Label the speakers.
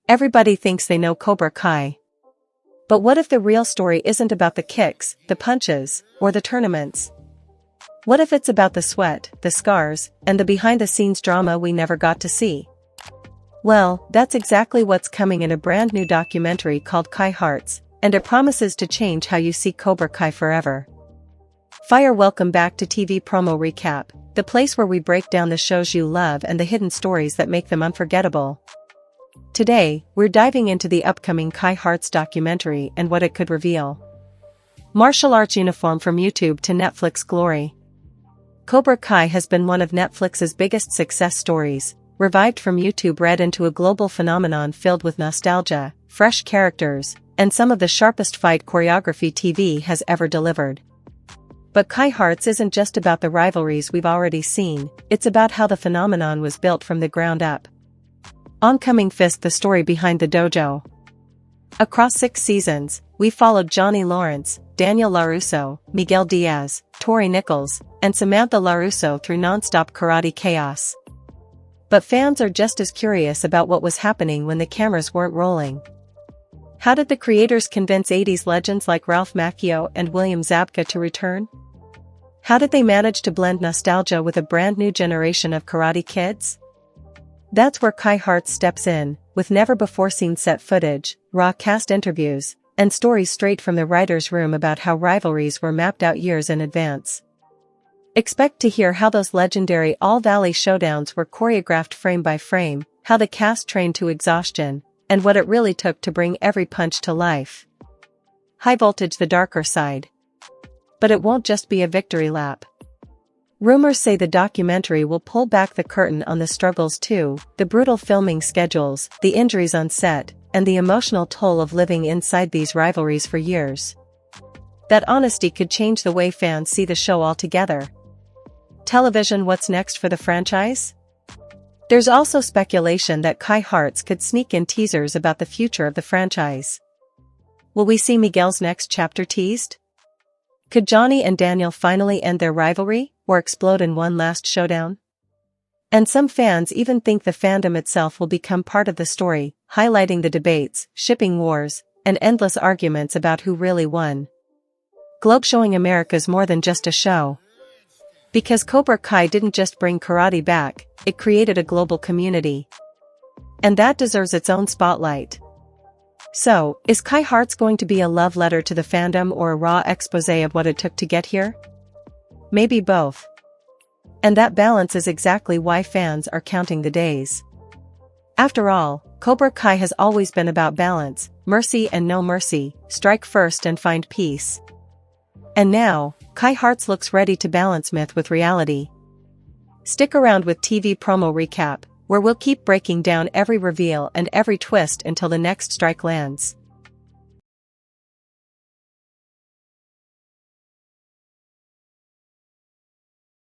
Speaker 1: Everybody thinks they know Cobra Kai. But what if the real story isn't about the kicks, the punches, or the tournaments? What if it's about the sweat, the scars, and the behind-the-scenes drama we never got to see? Well, that's exactly what's coming in a brand new documentary called Kai Hearts, and it promises to change how you see Cobra Kai forever. Welcome back to TV Promo Recap, the place where we break down the shows you love and the hidden stories that make them unforgettable. Today, we're diving into the upcoming Kai Hearts documentary and what it could reveal. Martial arts uniform from YouTube to Netflix glory. Cobra Kai has been one of Netflix's biggest success stories, revived from YouTube Red into a global phenomenon filled with nostalgia, fresh characters, and some of the sharpest fight choreography TV has ever delivered. But Kai Hearts isn't just about the rivalries we've already seen, it's about how the phenomenon was built from the ground up. Oncoming Fist, the story behind the dojo. Across 6 seasons, we followed Johnny Lawrence, Daniel LaRusso, Miguel Diaz, Tori Nichols, and Samantha LaRusso through non-stop karate chaos. But fans are just as curious about what was happening when the cameras weren't rolling. How did the creators convince 80s legends like Ralph Macchio and William Zabka to return? How did they manage to blend nostalgia with a brand new generation of karate kids? That's where Kai Hearts steps in, with never-before-seen set footage, raw cast interviews, and stories straight from the writer's room about how rivalries were mapped out years in advance. Expect to hear how those legendary All-Valley showdowns were choreographed frame by frame, how the cast trained to exhaustion, and what it really took to bring every punch to life. High Voltage, the darker side. But it won't just be a victory lap. Rumors say the documentary will pull back the curtain on the struggles too, the brutal filming schedules, the injuries on set, and the emotional toll of living inside these rivalries for years. That honesty could change the way fans see the show altogether. Television, what's next for the franchise? There's also speculation that Kai Hearts could sneak in teasers about the future of the franchise. Will we see Miguel's next chapter teased? Could Johnny and Daniel finally end their rivalry, or explode in one last showdown? And some fans even think the fandom itself will become part of the story, highlighting the debates, shipping wars, and endless arguments about who really won. Globe showing America's more than just a show. Because Cobra Kai didn't just bring karate back, it created a global community. And that deserves its own spotlight. So, is Kai Hearts going to be a love letter to the fandom or a raw exposé of what it took to get here? Maybe both. And that balance is exactly why fans are counting the days. After all, Cobra Kai has always been about balance, mercy and no mercy, strike first and find peace. And now, Kai Hearts looks ready to balance myth with reality. Stick around with TV Promo Recap, where we'll keep breaking down every reveal and every twist until the next strike lands.